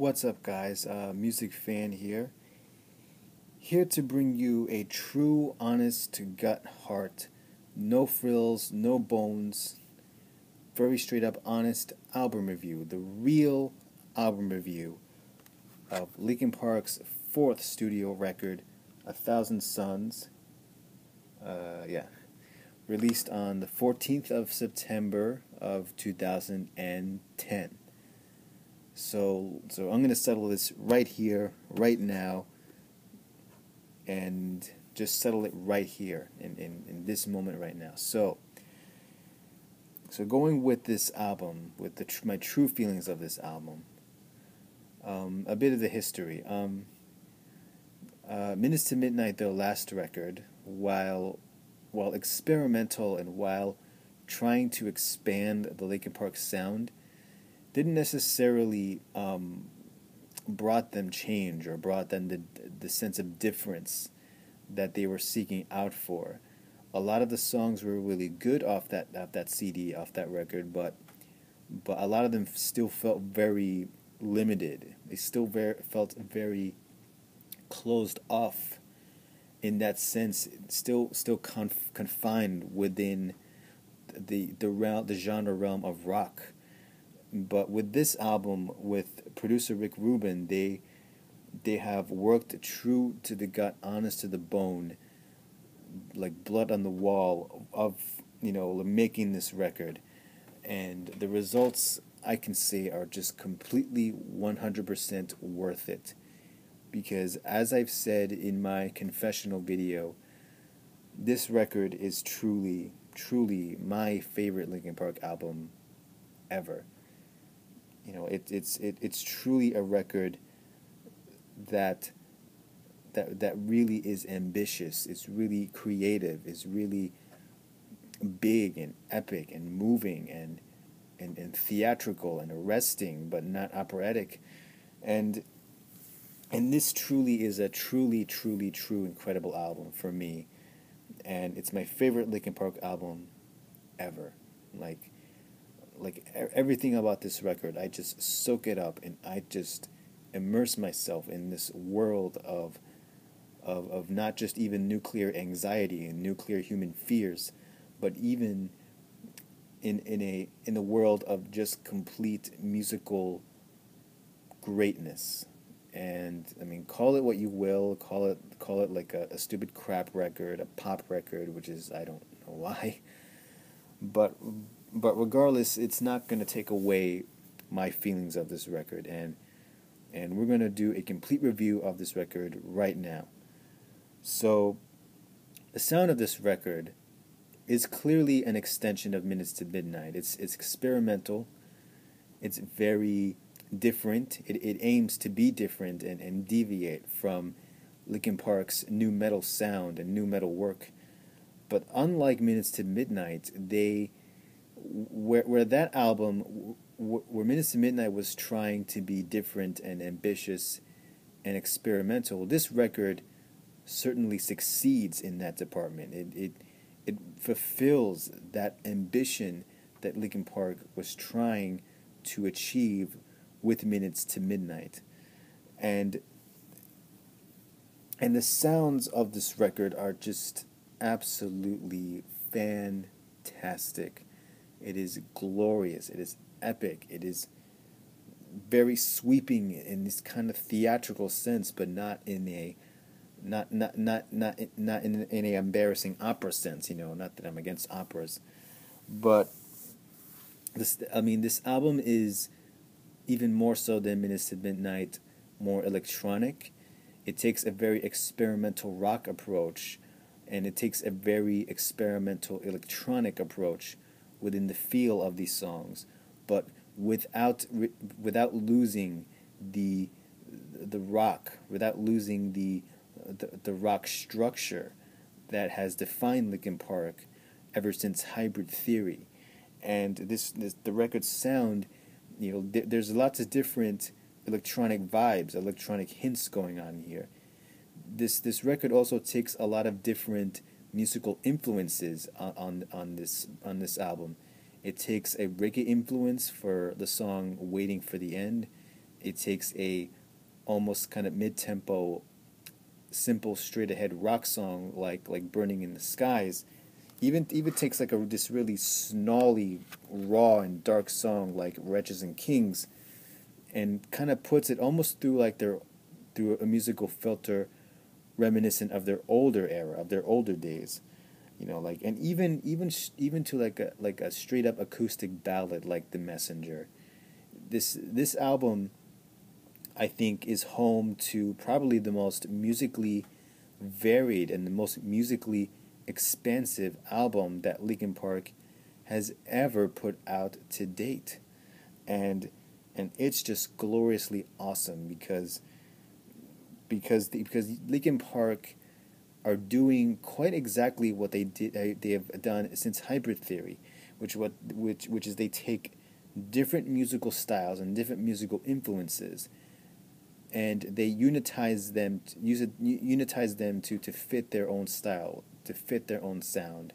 What's up, guys? Music fan here. Here to bring you a true, honest to gut heart, no frills, no bones, very straight up honest album review. The real album review of Linkin Park's fourth studio record, A Thousand Suns. Yeah. Released on the 14th of September of 2010. So I'm going to settle this right here, right now, and just settle it right here in this moment right now. So going with this album, with my true feelings of this album, a bit of the history. Minutes to Midnight, their last record, while experimental and while trying to expand the Linkin Park sound, didn't necessarily brought them change or brought them the sense of difference that they were seeking out for. A lot of the songs were really good off that CD, off that record, but a lot of them still felt very limited. They still felt very closed off in that sense, still confined within the genre realm of rock. But with this album, with producer Rick Rubin, they have worked true to the gut, honest to the bone, like blood on the wall of making this record, and the results I can say are just completely 100% worth it. Because as I've said in my confessional video, this record is truly my favorite Linkin Park album ever. It's truly a record that really is ambitious. It's really creative. It's really big and epic and moving and theatrical and arresting, but not operatic. And this truly is a true incredible album for me, and it's my favorite Linkin Park album ever. Like everything about this record, I just soak it up and I just immerse myself in this world of not just even nuclear anxiety and nuclear human fears, but even in the world of just complete musical greatness. And I mean, call it what you will, call it like a stupid crap record, a pop record, which is, I don't know why, but regardless, it's not going to take away my feelings of this record, and we're going to do a complete review of this record right now. So, the sound of this record is clearly an extension of Minutes to Midnight. It's experimental. It's very different. It aims to be different and deviate from Linkin Park's nu metal sound and nu metal work. But unlike Minutes to Midnight, where that album, where Minutes to Midnight was trying to be different and ambitious and experimental, this record certainly succeeds in that department. It fulfills that ambition that Linkin Park was trying to achieve with Minutes to Midnight. And the sounds of this record are just absolutely fantastic. It is glorious. It is epic. It is very sweeping in this kind of theatrical sense, but not in a embarrassing opera sense. Not that I'm against operas, but this album is even more so than Minutes to Midnight, more electronic. It takes a very experimental rock approach, and it takes a very experimental electronic approach within the feel of these songs, but without losing the rock, without losing the rock structure that has defined Linkin Park ever since Hybrid Theory. And the record's sound, there's lots of different electronic vibes, electronic hints going on here. This record also takes a lot of different musical influences on this album. It takes a reggae influence for the song "Waiting for the End." It takes a almost kind of mid-tempo, simple, straight-ahead rock song like "Burning in the Skies." Even takes like this really snarly, raw and dark song like "Wretches and Kings," and kind of puts it almost through a musical filter reminiscent of their older era, of their older days. Like, and even to like a straight up acoustic ballad like "The Messenger." This album, I think, is home to probably the most musically varied and the most musically expansive album that Linkin Park has ever put out to date. And it's just gloriously awesome because Linkin Park are doing quite exactly what they have done since Hybrid Theory, which is they take different musical styles and different musical influences, and they unitize them to fit their own style, to fit their own sound.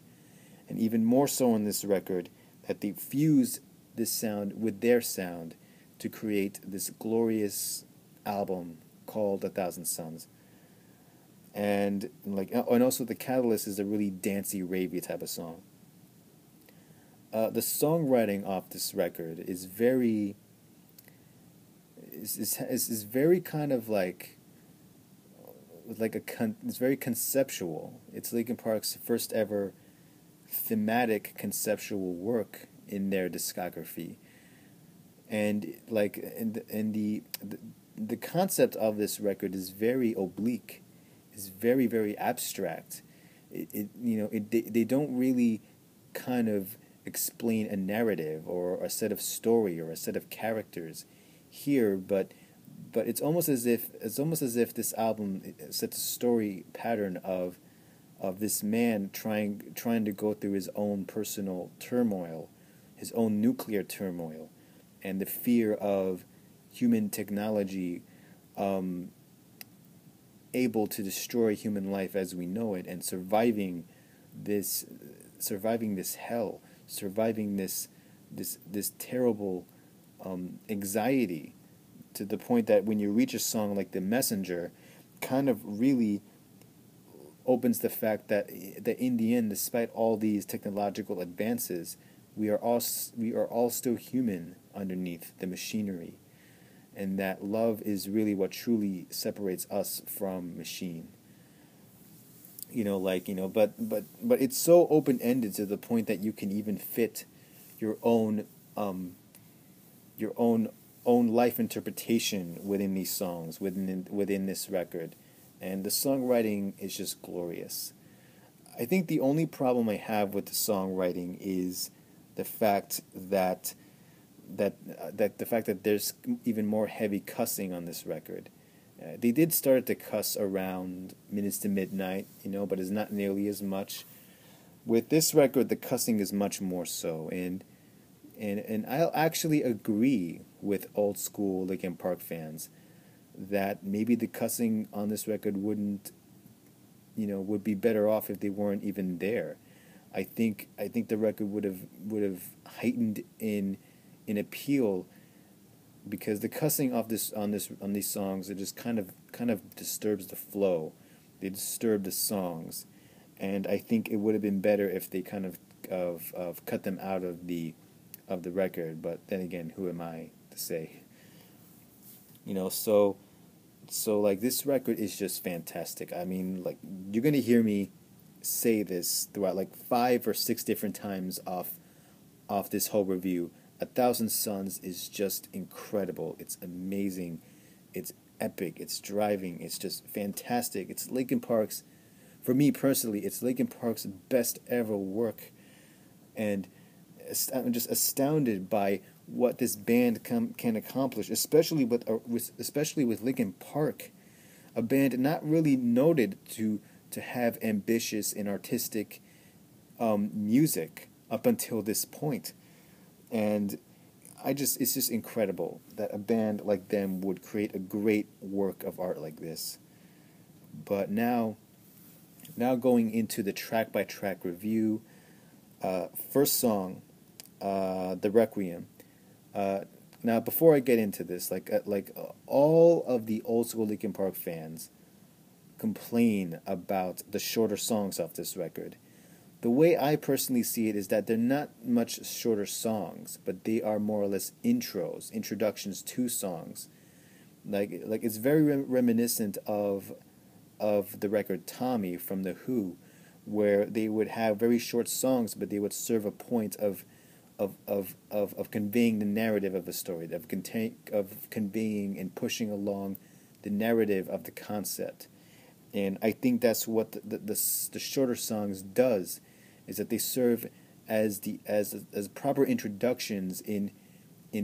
And even more so on this record, that they fuse this sound with their sound to create this glorious album called A Thousand Suns. And also the Catalyst is a really dancey, ravey type of song. The songwriting off this record is very kind of it's very conceptual. It's Linkin Park's first ever thematic conceptual work in their discography, and the concept of this record is very oblique, is very, very abstract. They don't really kind of explain a narrative or a set of story or a set of characters here, but it's almost as if this album sets a story pattern of this man trying to go through his own personal turmoil, his own nuclear turmoil, and the fear of human technology able to destroy human life as we know it, and surviving this hell, surviving this terrible anxiety, to the point that when you reach a song like "The Messenger," kind of really opens the fact that in the end, despite all these technological advances, we are all still human underneath the machinery, and that love is really what truly separates us from machine. But it's so open ended to the point that you can even fit your own life interpretation within these songs, within this record, and the songwriting is just glorious. I think the only problem I have with the songwriting is the fact that there's even more heavy cussing on this record. They did start to cuss around Minutes to Midnight, but it's not nearly as much. With this record, the cussing is much more so, and I'll actually agree with old school Linkin Park fans that maybe the cussing on this record would be better off if they weren't even there. I think the record would have heightened in appeal, because the cussing on these songs, it just kind of disturbs the flow. They disturb the songs, and I think it would have been better if they kind of cut them out of the record. But then again, who am I to say? So like, this record is just fantastic. I mean, like, you're gonna hear me say this throughout like 5 or 6 different times off this whole review. A Thousand Suns is just incredible. It's amazing. It's epic. It's driving. It's just fantastic. It's Linkin Park's, for me personally, it's Linkin Park's best ever work, and I'm just astounded by what this band can accomplish, especially with Linkin Park, a band not really noted to have ambitious and artistic music up until this point. And it's just incredible that a band like them would create a great work of art like this. But now going into the track by track review. First song, the Requiem. Now, before I get into this, all of the old school Linkin Park fans complain about the shorter songs off this record. The way I personally see it is that they're not much shorter songs, but they are more or less intros, introductions to songs. Like it's very reminiscent of the record Tommy from The Who, where they would have very short songs, but they would serve a point of conveying the narrative of a story, of conveying and pushing along the narrative of the concept. And I think that's what the shorter songs does, is that they serve as as proper introductions in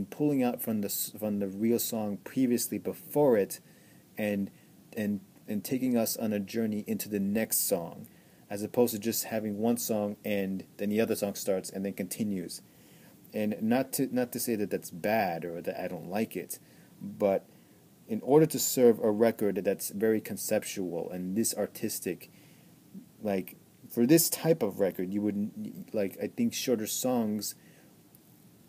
pulling out from the real song previously before it, and and taking us on a journey into the next song, as opposed to just having one song and then the other song starts and then continues. And not to say that that's bad or that I don't like it, but in order to serve a record that's very conceptual and this artistic, like for this type of record, you would like, I think shorter songs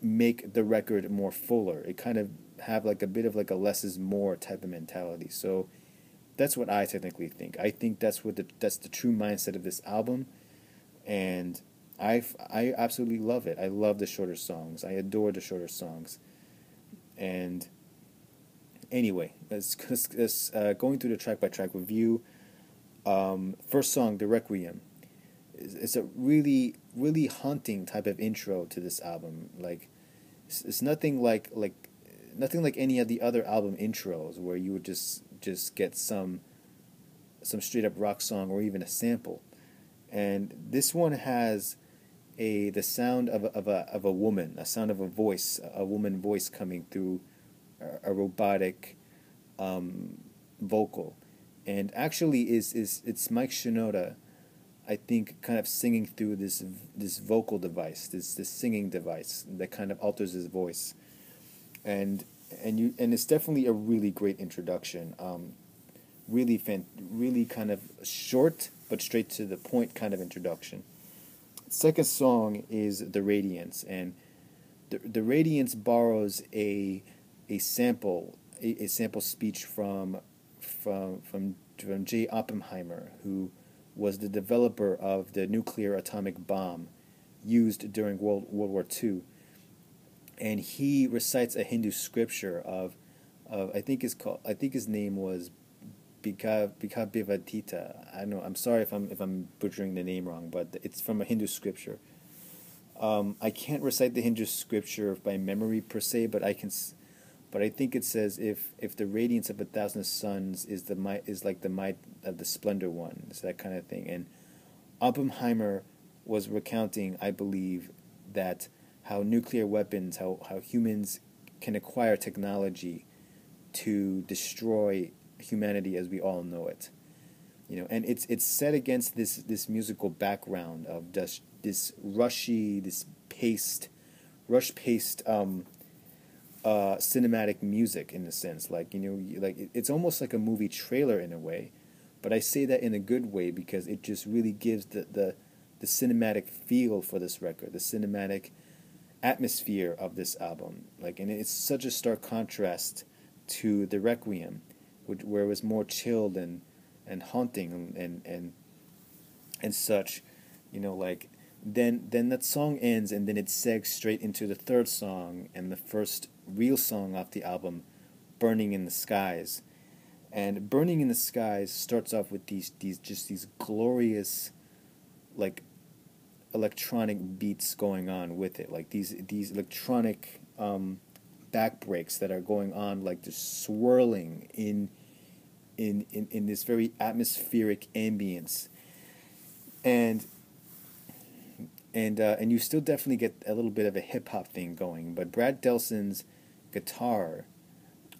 make the record more fuller. It kind of have like a bit of like a less is more type of mentality. So that's what I technically think. I think that's that's the true mindset of this album, and I absolutely love it. I love the shorter songs. I adore the shorter songs. And anyway, let's going through the track by track review. First song, the Requiem. It's a really haunting type of intro to this album. Like it's nothing like any of the other album intros where you would just get some straight up rock song or even a sample. And this one has the sound of a woman, a sound of a voice, a woman voice coming through a robotic vocal. And actually it's Mike Shinoda, I think, kind of singing through this vocal device, this singing device that kind of alters his voice. And it's definitely a really great introduction. Really kind of short but straight to the point kind of introduction. Second song is the Radiance, and the Radiance borrows a sample speech from J. Oppenheimer, who was the developer of the nuclear atomic bomb used during World War II. And he recites a Hindu scripture of I think his name was Bikabivatita. I don't know. I'm sorry if I'm butchering the name wrong, but it's from a Hindu scripture. I can't recite the Hindu scripture by memory per se, but I think it says if the radiance of 1,000 suns is like the might of the splendor one. It's that kind of thing. And Oppenheimer was recounting, I believe, that how nuclear weapons, how humans can acquire technology to destroy humanity as we all know it. And it's set against this musical background of this rushy, rush-paced cinematic music, in a sense. Like it's almost like a movie trailer in a way, but I say that in a good way because it just really gives the cinematic feel for this record, the cinematic atmosphere of this album. And it's such a stark contrast to the Requiem, where it was more chilled and haunting and such. Then that song ends, and then it segs straight into the third song and the first real song off the album, Burning in the Skies. And Burning in the Skies starts off with these glorious, like, electronic beats going on with it, like these electronic back breaks that are going on, like just swirling in this very atmospheric ambience. And you still definitely get a little bit of a hip-hop thing going, but Brad Delson's guitar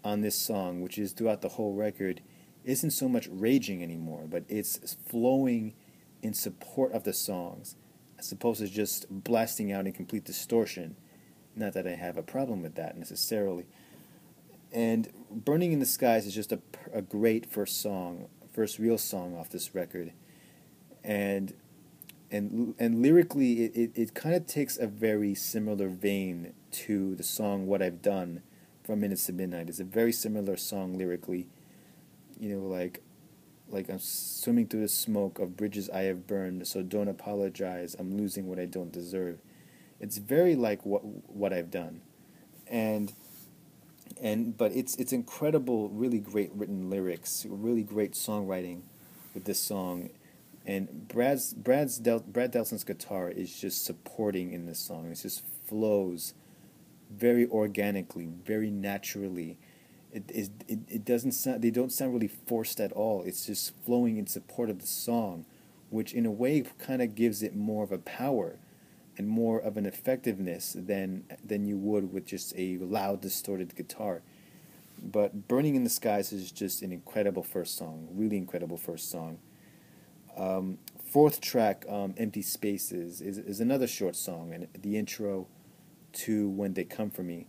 on this song, which is throughout the whole record, isn't so much raging anymore, but it's flowing in support of the songs, as opposed to just blasting out in complete distortion. Not that I have a problem with that necessarily. And Burning in the Skies is just a great first real song off this record. And lyrically, it kind of takes a very similar vein to the song What I've Done from Minutes to Midnight. It's a very similar song lyrically. Like I'm swimming through the smoke of bridges I have burned, so don't apologize. I'm losing what I don't deserve. It's very like what I've done, and but it's incredible, really great written lyrics, really great songwriting with this song, and Brad Delson's guitar is just supporting in this song. It just flows very organically, very naturally. It doesn't sound, they don't sound really forced at all. It's just flowing in support of the song, which in a way kind of gives it more of a power and more of an effectiveness than you would with just a loud distorted guitar. But Burning in the Skies is just an incredible first song, really incredible first song. Fourth track, Empty Spaces, is another short song, and the intro to When They Come For Me.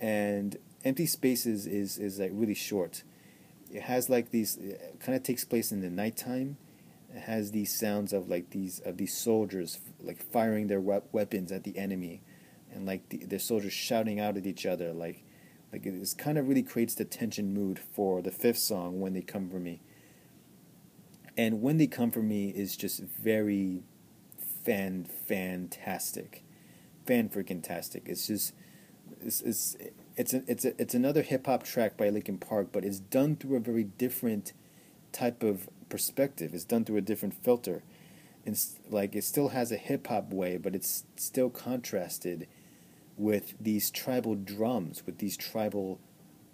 And Empty Spaces is like really short. It has like these, it kind of takes place in the nighttime. It has these sounds of like these soldiers like firing their weapons at the enemy, and like their soldiers shouting out at each other. Like it kind of really creates the tension mood for the fifth song, When They Come For Me. And When They Come For Me is just very fantastic, fan-freaking-tastic. It's just it's another hip hop track by Linkin Park, but it's done through a very different type of perspective. It's done through a different filter. And like it still has a hip hop way, but it's still contrasted with these tribal drums, with these tribal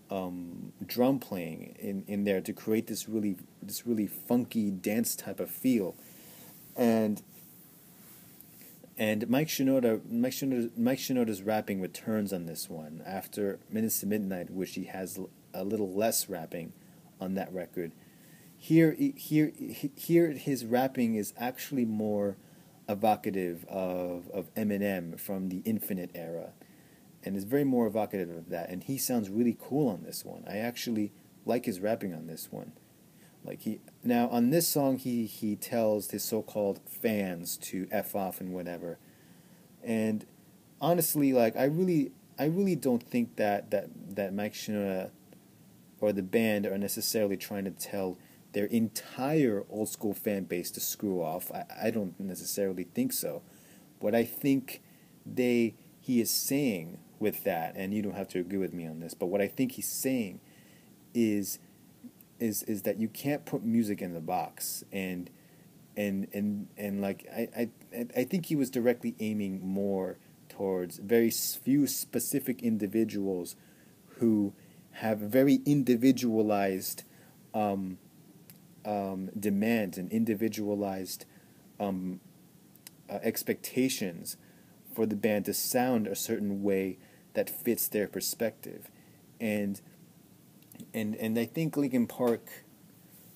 drum playing in there to create this really funky dance type of feel. And Mike Shinoda's rapping returns on this one after Minutes to Midnight, which he has a little less rapping on that record. Here his rapping is actually more evocative of Eminem from the Infinite era, and is very more evocative of that. And he sounds really cool on this one. I actually like his rapping on this one. Now on this song he tells his so-called fans to F off and whatever. And honestly, like I really don't think that Mike Shinoda or the band are necessarily trying to tell their entire old school fan base to screw off. I don't necessarily think so. What I think he is saying with that, and you don't have to agree with me on this, but what I think he's saying is that you can't put music in the box, and like I think he was directly aiming more towards very few specific individuals who have very individualized demands and individualized expectations for the band to sound a certain way that fits their perspective. And I think Linkin Park,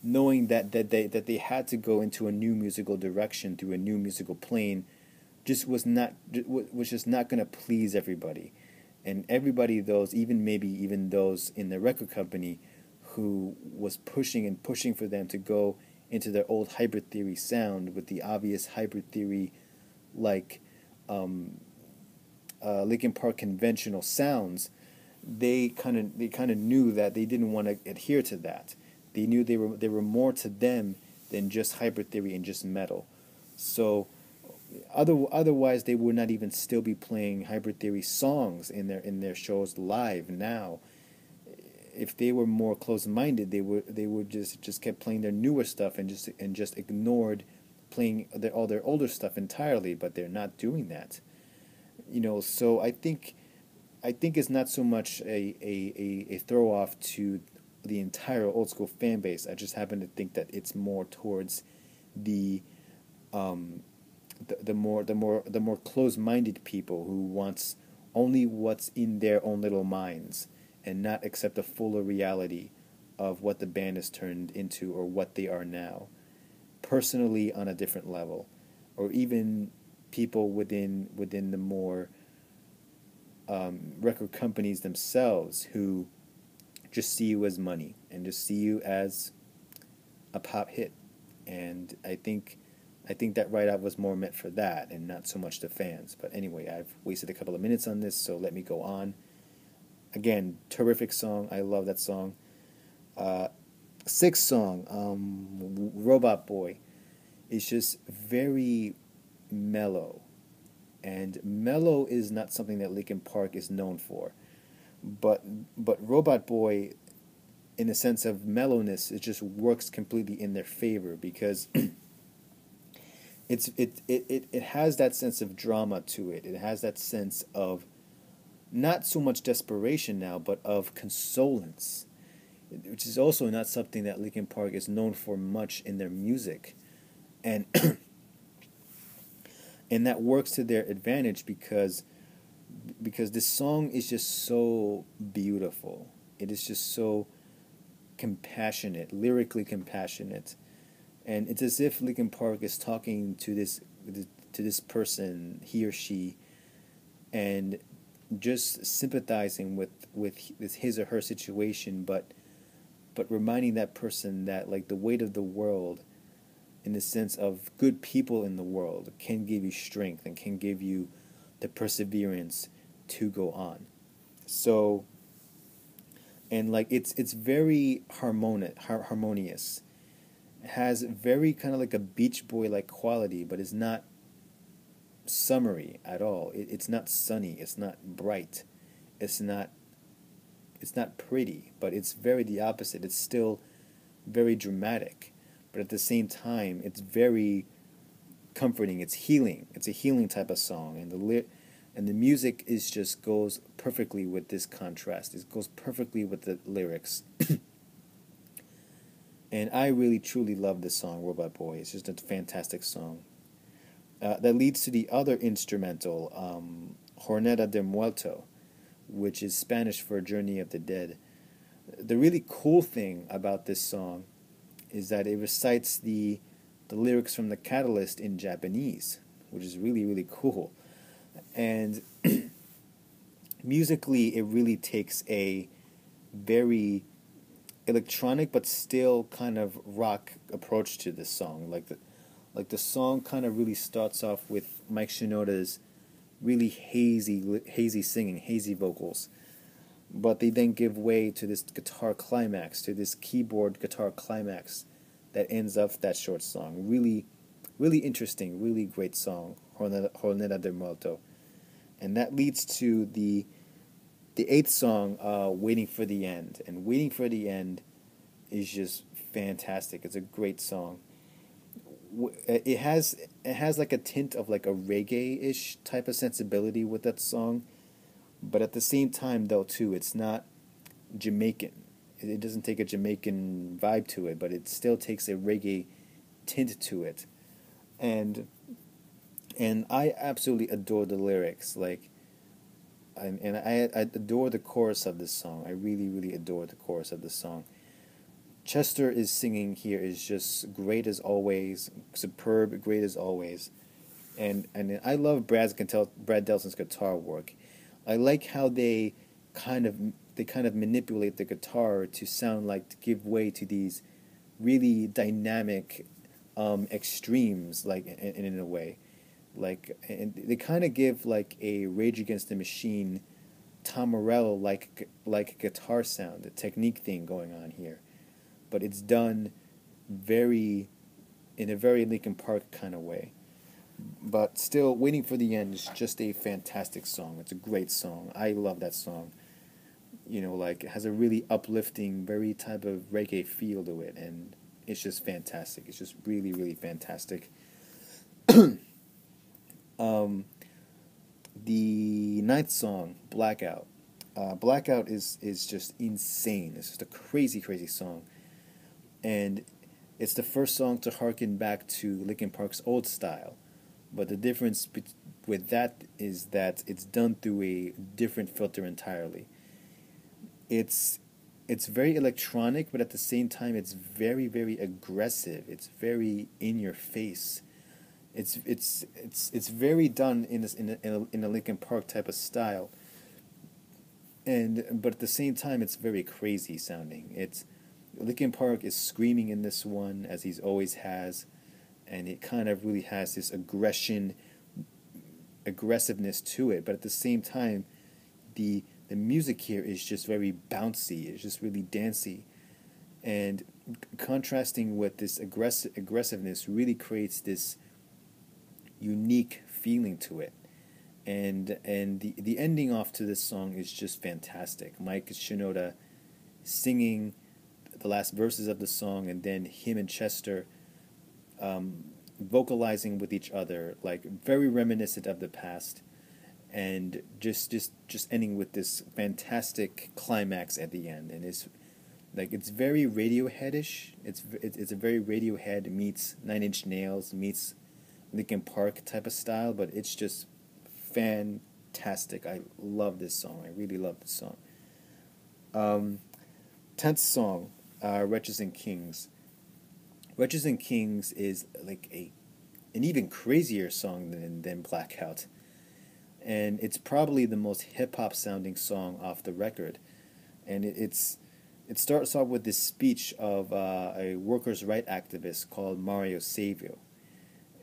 knowing that they had to go into a new musical direction through a new musical plane, was just not going to please everybody. And everybody, even those in the record company who was pushing for them to go into their old Hybrid Theory sound with the obvious Hybrid Theory like Linkin Park conventional sounds, they kind of knew that they didn't want to adhere to that. They knew they were more to them than just Hybrid Theory and just metal. So otherwise they would not even still be playing Hybrid Theory songs in their shows live now. If they were more close-minded, they would just kept playing their newer stuff and just ignored playing all their older stuff entirely. But they're not doing that, So I think it's not so much a throw off to the entire old school fan base. I just happen to think that it's more towards the more close-minded people who wants only what's in their own little minds and not accept the fuller reality of what the band has turned into or what they are now, personally on a different level, or even people within the more record companies themselves who just see you as money and just see you as a pop hit. And I think that write-up was more meant for that and not so much the fans. But anyway, I've wasted a couple of minutes on this, so let me go on. Again, terrific song. I love that song. Uh, Sixth song, Robot Boy, is just very mellow. And mellow is not something that Linkin Park is known for. But but Robot Boy, in the sense of mellowness, it just works completely in their favor because it has that sense of drama to it. It has that sense of not so much desperation now, but of consolence, which is also not something that Linkin Park is known for much in their music, and and that works to their advantage because this song is just so beautiful. It is just so compassionate, lyrically compassionate, and it's as if Linkin Park is talking to this person, he or she, and just sympathizing with his or her situation, but reminding that person that like the weight of the world, in the sense of good people in the world, can give you strength and can give you the perseverance to go on. So, and like it's very harmonious. It has very kind of like a Beach Boy like quality, but it's not summery at all. It's not sunny. It's not bright. It's not. It's not pretty, but it's very the opposite. It's still very dramatic, but at the same time, it's very comforting. It's healing. It's a healing type of song, and the music is just goes perfectly with this contrast. It goes perfectly with the lyrics. And I really truly love this song, Robot Boy. It's just a fantastic song. That leads to the other instrumental, Jornada de Muerto, which is Spanish for Journey of the Dead. The really cool thing about this song is that it recites the lyrics from the Catalyst in Japanese, which is really, really cool. And musically, it really takes a very electronic but still kind of rock approach to this song. Like the song kind of really starts off with Mike Shinoda's really hazy singing, hazy vocals, but they then give way to this guitar climax, to this keyboard guitar climax that ends up that short song. Really, really interesting, really great song, Jornada de Muerto. And that leads to the eighth song, Waiting for the End. And Waiting for the End is just fantastic. It's a great song. It has like a tint of like a reggae-ish type of sensibility with that song, but at the same time though too, it's not Jamaican. It doesn't take a Jamaican vibe to it, but it still takes a reggae tint to it, and I absolutely adore the lyrics. Like, and I adore the chorus of this song. I really, really adore the chorus of this song. Chester is singing here is just great as always, superb, great as always, and I love Brad Delson's guitar work. I like how they kind of manipulate the guitar to sound like, to give way to these really dynamic extremes, like in a way, like, and they kind of give like a Rage Against the Machine, Tom Morello like guitar sound, the technique thing going on here. But it's done in a very Linkin Park kind of way. But still, Waiting for the End is just a fantastic song. It's a great song. I love that song. You know, like, it has a really uplifting, very type of reggae feel to it, and it's just fantastic. It's just really, really fantastic. The ninth song, Blackout. Blackout is just insane. It's just a crazy, crazy song. And it's the first song to harken back to Linkin Park's old style. But the difference with that is that it's done through a different filter entirely. It's very electronic, but at the same time, it's very, very aggressive. It's very in your face. It's very done in a Linkin Park type of style. But at the same time, it's very crazy sounding. Linkin Park is screaming in this one, as he's always has, and it kind of really has this aggressiveness to it. But at the same time, the the music here is just very bouncy. It's just really dancey, and contrasting with this aggressiveness really creates this unique feeling to it. And the ending off to this song is just fantastic. Mike Shinoda singing the last verses of the song, and then him and Chester vocalizing with each other, like very reminiscent of the past, and just ending with this fantastic climax at the end. And it's very Radioheadish. It's a very Radiohead meets Nine Inch Nails meets Linkin Park type of style, but it's just fantastic. I love this song. I really love this song. 10th song, Wretches and Kings. Wretches and Kings is like an even crazier song than Blackout. And it's probably the most hip-hop sounding song off the record. And it starts off with this speech of a workers' rights activist called Mario Savio,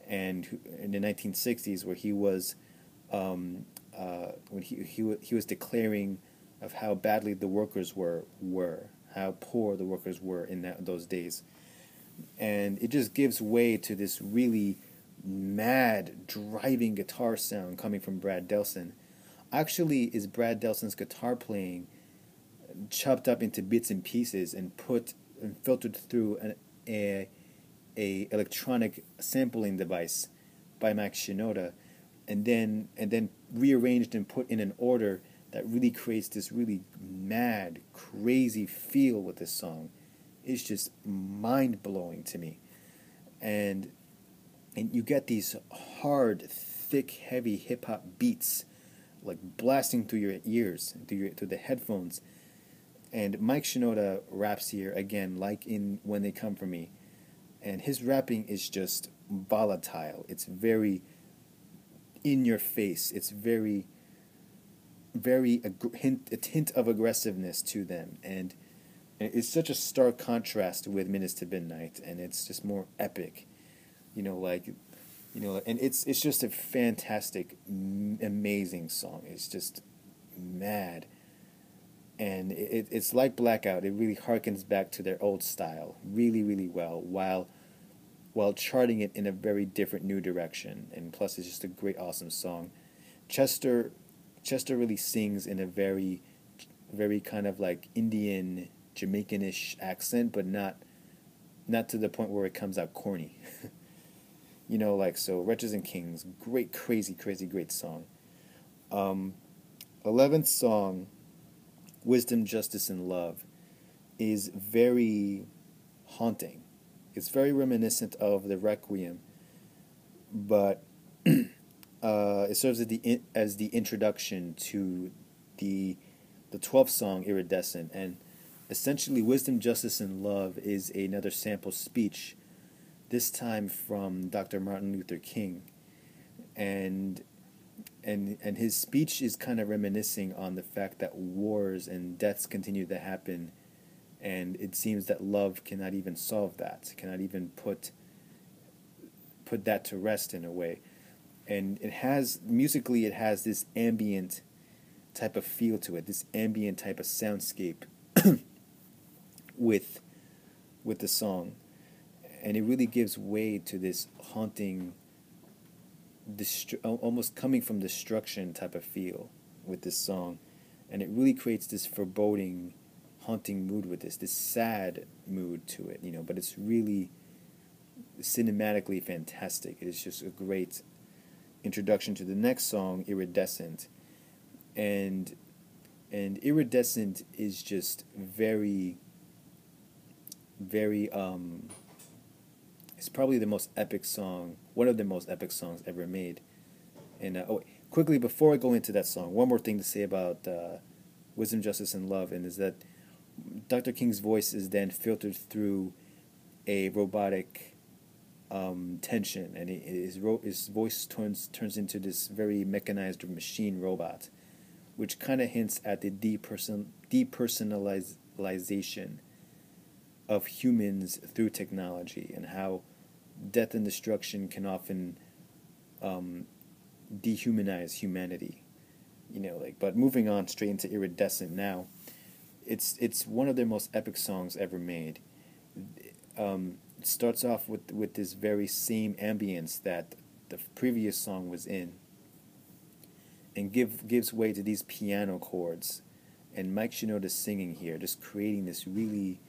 and in the 1960s, where he was when he was declaring of how badly the workers were how poor the workers were in those days. And it just gives way to this really mad, driving guitar sound coming from Brad Delson. Actually, is Brad Delson's guitar playing chopped up into bits and pieces and filtered through a electronic sampling device by Mike Shinoda, and then rearranged and put in an order that really creates this really mad, crazy feel with this song. It's just mind-blowing to me. And you get these hard, thick, heavy hip-hop beats like blasting through your ears, through the headphones. And Mike Shinoda raps here, again, like in When They Come For Me. And his rapping is just volatile. It's very in your face. It's very, very a hint of aggressiveness to them. And it's such a stark contrast with Minutes to Midnight, and it's just more epic, and it's just a fantastic, amazing song. It's just mad, and it's like Blackout. It really harkens back to their old style, really, really well, while charting it in a very different new direction. And plus, it's just a great, awesome song. Chester really sings in a very, very kind of like Indian, Jamaican-ish accent, but not to the point where it comes out corny. So Wretches and Kings, great, crazy, crazy, great song. 11th song, Wisdom, Justice, and Love, is very haunting. It's very reminiscent of the Requiem, but it serves as the introduction to the 12th song, Iridescent. And essentially, Wisdom, Justice, and Love is another sample speech, this time from Dr. Martin Luther King. And his speech is kind of reminiscing on the fact that wars and deaths continue to happen, and it seems that love cannot even solve that, cannot even put that to rest in a way. And it has this ambient type of feel to it, this ambient type of soundscape with the song, and it really gives way to this haunting, almost coming from destruction type of feel with this song, and it really creates this foreboding, haunting mood with this sad mood to it, but it's really cinematically fantastic. It is just a great introduction to the next song, Iridescent. And Iridescent is just very, very, it's probably the most epic song, one of the most epic songs ever made. And quickly, before I go into that song, one more thing to say about Wisdom, Justice, and Love, and is that Dr. King's voice is then filtered through a robotic tension, and his voice turns into this very mechanized machine robot, which kind of hints at the depersonalization of humans through technology, and how death and destruction can often dehumanize humanity, But moving on straight into Iridescent now, it's one of their most epic songs ever made. It starts off with this very same ambience that the previous song was in, and gives way to these piano chords, and Mike Shinoda's singing here, just creating this really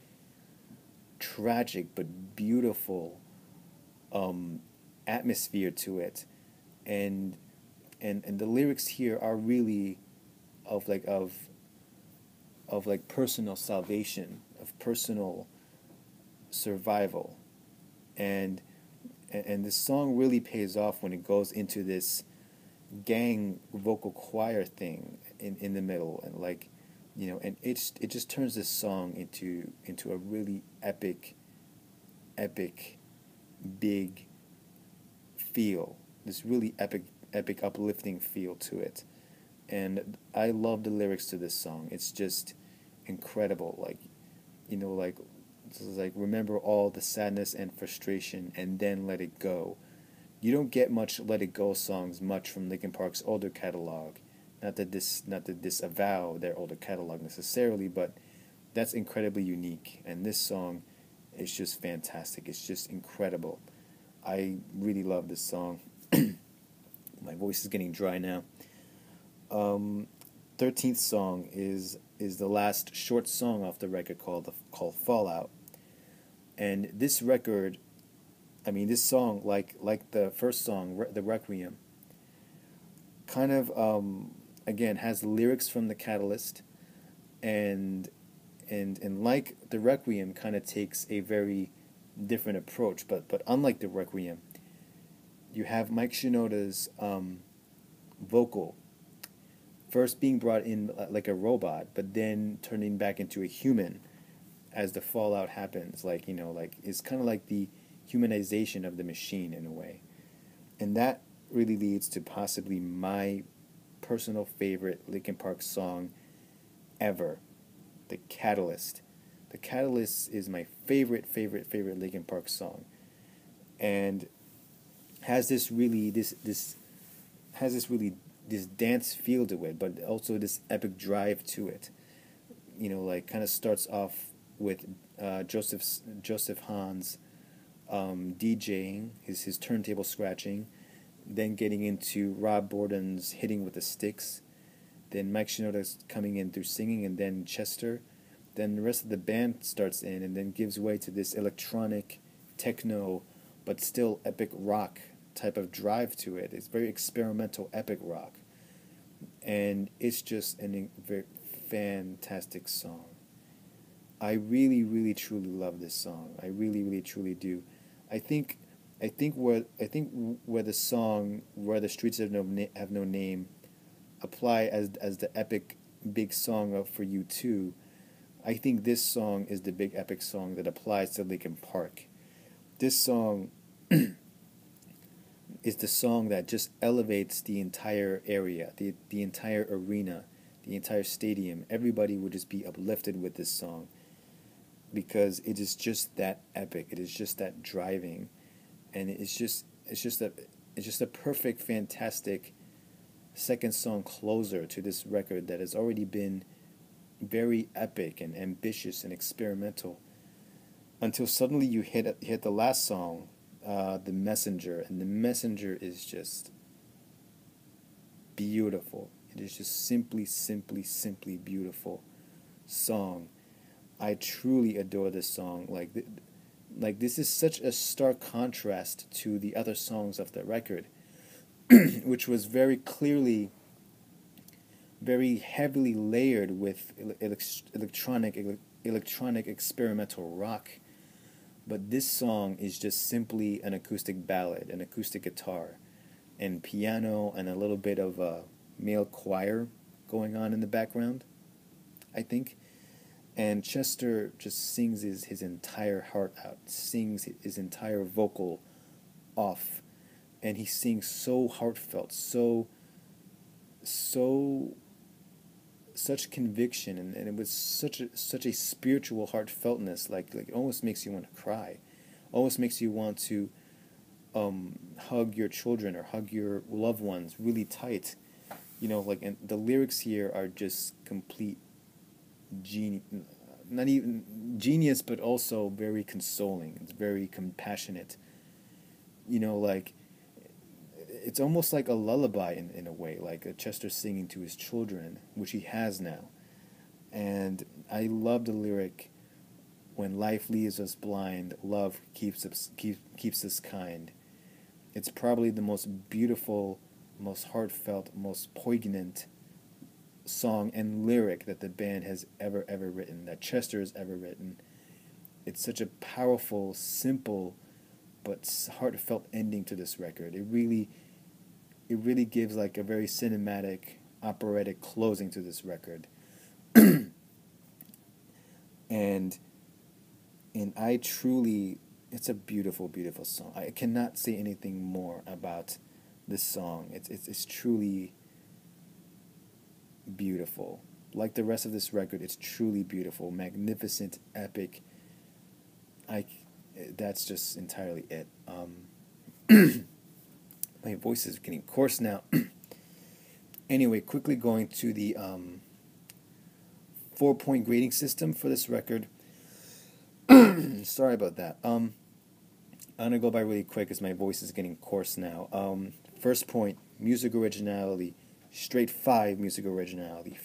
tragic but beautiful atmosphere to it, and the lyrics here are really of personal salvation, of personal survival, and this song really pays off when it goes into this gang vocal choir thing in the middle, and it just turns this song into a really epic big feel, this really epic uplifting feel to it. And I love the lyrics to this song. It's just incredible. Remember all the sadness and frustration and then let it go. You don't get much Let It Go songs much from Linkin Park's older catalog. Not that disavow their older catalog necessarily, but that's incredibly unique. And this song is just fantastic. It's just incredible. I really love this song. My voice is getting dry now. 13th song is the last short song off the record called Fallout. And this record, this song, like the first song, the Requiem, kind of again has lyrics from the Catalyst, and like the Requiem, kind of takes a very different approach. But unlike the Requiem, you have Mike Shinoda's vocal first being brought in like a robot, but then turning back into a human as the fallout happens. It's kind of like the humanization of the machine in a way. And that really leads to possibly my personal favorite Linkin Park song ever, The Catalyst. The Catalyst is my favorite Linkin Park song, and has this dance feel to it, but also this epic drive to it. Kind of starts off with Joseph Hahn's DJing, his turntable scratching, then getting into Rob Borden's hitting with the sticks, then Mike Shinoda's coming in through singing, and then Chester. Then the rest of the band starts in and then gives way to this electronic, techno, but still epic rock type of drive to it. It's very experimental, epic rock. And it's just a very fantastic song. I really, really, truly love this song. I really, really, truly do. I think where the song "Where the Streets Have No Name" apply as the epic big song for U2, I think this song is the big epic song that applies to Linkin Park. This song is the song that just elevates the entire area, the entire arena, the entire stadium. Everybody would just be uplifted with this song, because it is just that epic. It is just that driving, and it's just a perfect, fantastic second song closer to this record that has already been very epic and ambitious and experimental, until suddenly you hit the last song, The Messenger, and The Messenger is just beautiful. It is just simply beautiful song. I truly adore this song. This is such a stark contrast to the other songs of the record, which was very clearly, very heavily layered with electronic experimental rock. But this song is just simply an acoustic ballad, an acoustic guitar, and piano, and a little bit of a male choir going on in the background, I think. And Chester just sings his entire heart out, sings his entire vocal off, and he sings so heartfelt, such conviction, and it was such a spiritual heartfeltness, like it almost makes you want to cry, almost makes you want to hug your children or hug your loved ones really tight, and the lyrics here are just complete not even genius, but also very consoling. It's very compassionate. Like it's almost like a lullaby in a way, like a Chester singing to his children, which he has now. And I love the lyric, "When life leaves us blind, love keeps us kind." It's probably the most beautiful, most heartfelt, most poignant song and lyric that the band has ever written, that Chester has ever written. It's such a powerful, simple, but heartfelt ending to this record. It really gives like a very cinematic, operatic closing to this record. and I truly, it's a beautiful, beautiful song. I cannot say anything more about this song. It's truly beautiful. Like the rest of this record, it's truly beautiful, magnificent, epic. That's just entirely it. My voice is getting coarse now. Anyway, quickly going to the 4-point grading system for this record. Sorry about that. I'm gonna go by really quick as my voice is getting coarse now. First point, music originality, straight 5 music originality,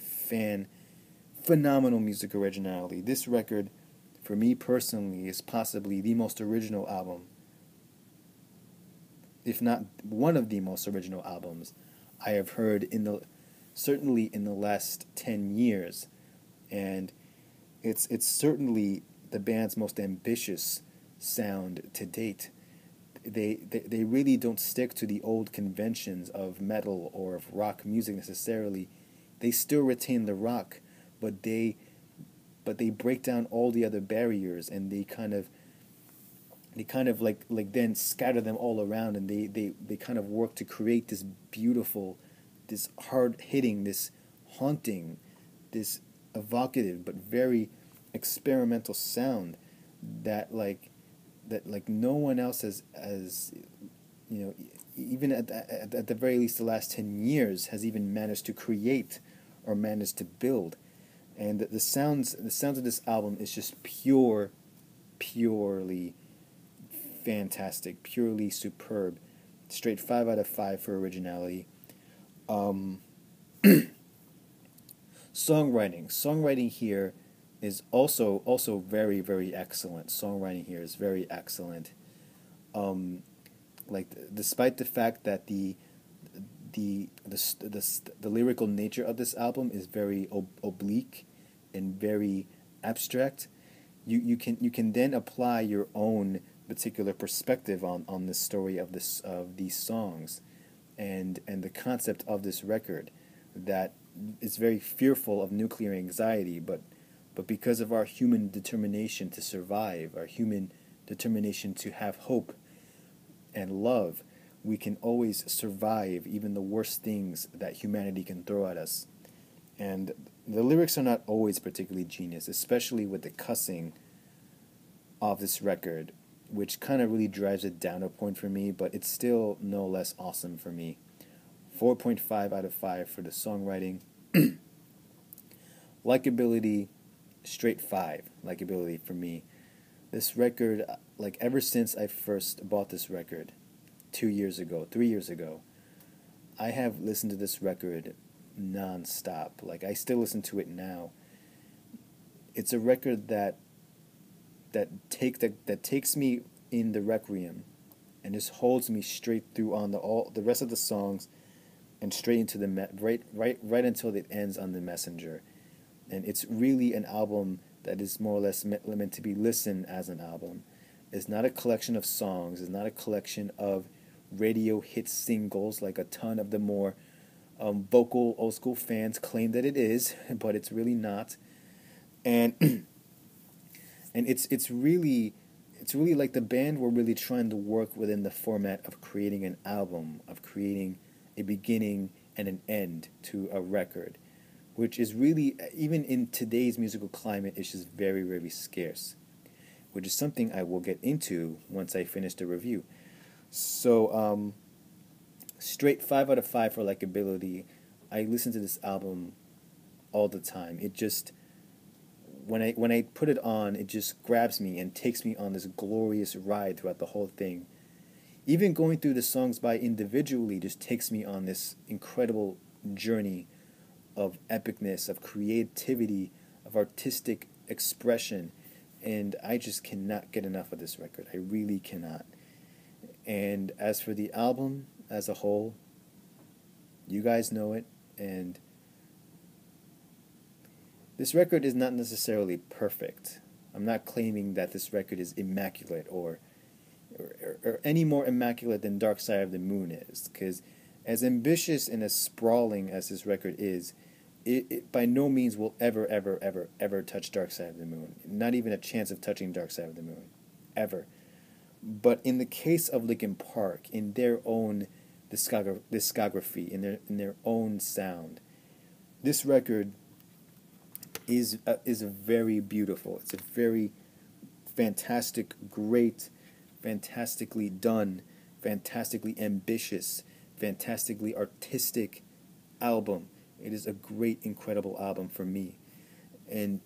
phenomenal music originality. This record, for me personally, is possibly the most original album, if not one of the most original albums I have heard certainly in the last 10 years, and it's certainly the band's most ambitious sound to date. They really don't stick to the old conventions of metal or of rock music necessarily. They still retain the rock, but they break down all the other barriers, and they kind of like then scatter them all around, and they kind of work to create this beautiful, this hard hitting, this haunting, this evocative but very experimental sound that no one else has even at the very least the last 10 years has even managed to create or managed to build. And the sounds of this album is just purely fantastic, purely superb. Straight 5 out of 5 for originality. Songwriting here is also very, very excellent. Songwriting here is very excellent. Despite the fact that the lyrical nature of this album is very oblique and very abstract, you can then apply your own particular perspective on the story of these songs, and the concept of this record, that is very fearful of nuclear anxiety, but because of our human determination to survive, our human determination to have hope and love, we can always survive even the worst things that humanity can throw at us. And the lyrics are not always particularly genius, especially with the cussing of this record, which kind of really drives it down a point for me, but it's still no less awesome for me. 4.5 out of 5 for the songwriting. Likability, straight 5. Likability for me. This record, ever since I first bought this record 3 years ago, I have listened to this record non-stop. I still listen to it now. It's a record that takes me in the Requiem and just holds me straight through on the rest of the songs, and straight into right until it ends on The Messenger. And it's really an album that is more or less meant to be listened as an album. It's not a collection of songs. It's not a collection of radio hit singles like a ton of the more vocal old school fans claim that it is, but it's really not. And it's really like the band were really trying to work within the format of creating an album, of creating a beginning and an end to a record, which is really, even in today's musical climate, is just very, very scarce, which is something I will get into once I finish the review. So, straight 5 out of 5 for likability. I listen to this album all the time. It just, when I put it on, it just grabs me and takes me on this glorious ride throughout the whole thing. Even going through the songs by individually just takes me on this incredible journey of epicness, of creativity, of artistic expression, and I just cannot get enough of this record. I really cannot. And as for the album as a whole, you guys know it, and this record is not necessarily perfect. I'm not claiming that this record is immaculate or any more immaculate than Dark Side of the Moon is, because as ambitious and as sprawling as this record is, it by no means will ever touch Dark Side of the Moon. Not even a chance of touching Dark Side of the Moon. Ever. But in the case of Linkin Park, in their own discography, in their own sound, this record is very beautiful. It's a very fantastic, great, fantastically done, fantastically ambitious, fantastically artistic album. It is a great, incredible album for me, and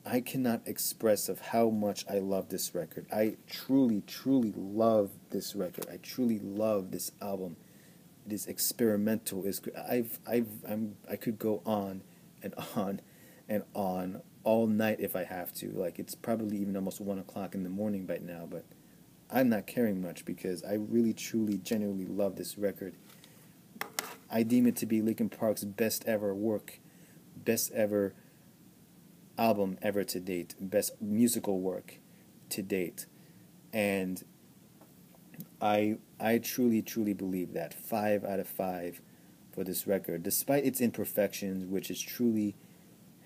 I cannot express of how much I love this record. I truly, truly love this record. I truly love this album. It is experimental. I could go on and on and on all night if I have to. Like, it's probably even almost 1 o'clock in the morning by now, but I'm not caring much because I really, truly, genuinely love this record. I deem it to be Linkin Park's best ever work, best ever album ever to date, best musical work to date. And I truly, truly believe that 5 out of 5 for this record, despite its imperfections, which is truly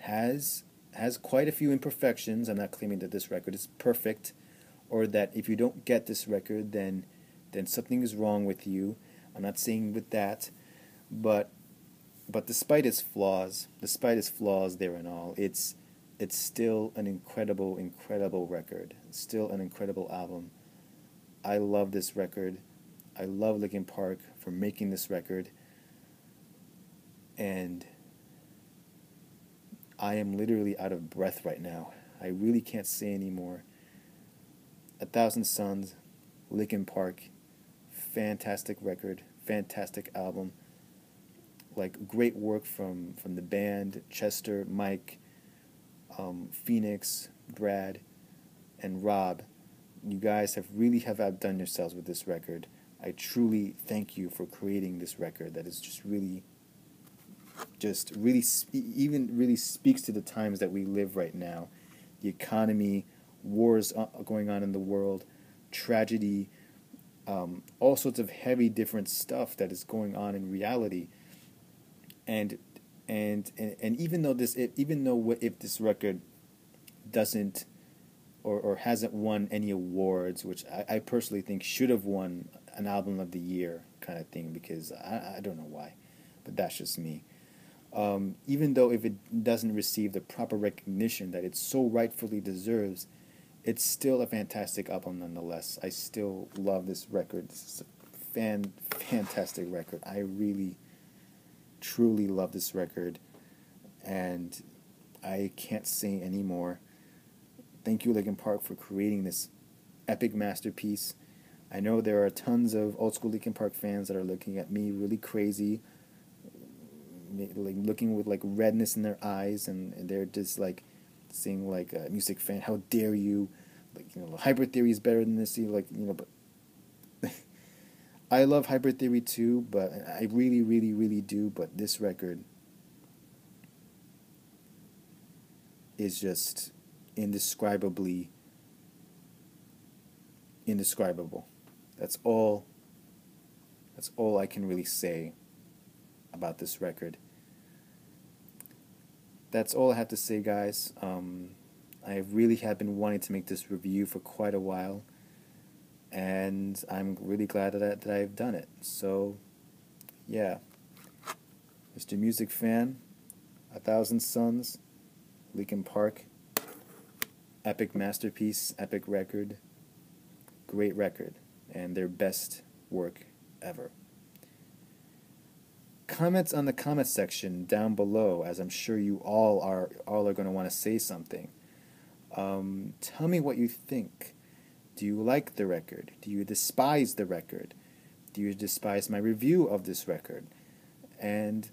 has quite a few imperfections. I'm not claiming that this record is perfect, or that if you don't get this record, then something is wrong with you. I'm not saying with that, but despite its flaws there and all, it's still an incredible, incredible record. It's still an incredible album. I love this record. I love Linkin Park for making this record. And I am literally out of breath right now. I really can't say anymore. 1,000 Suns, Linkin Park, fantastic record, fantastic album. Like, great work from the band, Chester, Mike, Phoenix, Brad, and Rob. You guys have outdone yourselves with this record. I truly thank you for creating this record that is really speaks to the times that we live right now. The economy, wars going on in the world, tragedy, all sorts of heavy, different stuff that is going on in reality. And even though if this record doesn't or hasn't won any awards, which I personally think should have won an album of the year kind of thing, because I don't know why, but that's just me. Even though if it doesn't receive the proper recognition that it so rightfully deserves, it's still a fantastic album nonetheless. I still love this record. This is a fantastic record. I really, truly love this record, and I can't say any more. Thank you, Linkin Park, for creating this epic masterpiece. I know there are tons of old school Linkin Park fans that are looking at me really crazy, like looking with like redness in their eyes, and they're just like saying like, music fan, how dare you? Like, Hyper Theory is better than this. But I love Hyper Theory too, but I really, really, really do. But this record is just indescribably indescribable. That's all I can really say about this record. That's all I have to say, guys. I really have been wanting to make this review for quite a while, and I'm really glad that I've done it. So, yeah. Mr. Music Fan, 1,000 Suns, Linkin Park, epic masterpiece, epic record, great record, and their best work ever. Comments on the comment section down below, as I'm sure you all are going to want to say something. Tell me what you think. Do you like the record? Do you despise the record? Do you despise my review of this record? And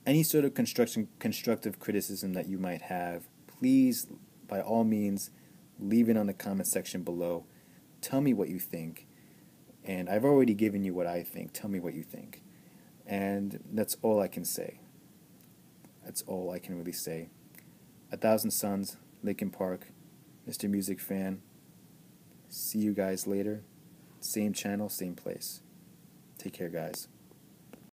any sort of constructive criticism that you might have, please, by all means, leave it on the comment section below. Tell me what you think. And I've already given you what I think. Tell me what you think. And that's all I can say. That's all I can really say. 1,000 Suns, Linkin Park, Mr. Music Fan. See you guys later. Same channel, same place. Take care, guys.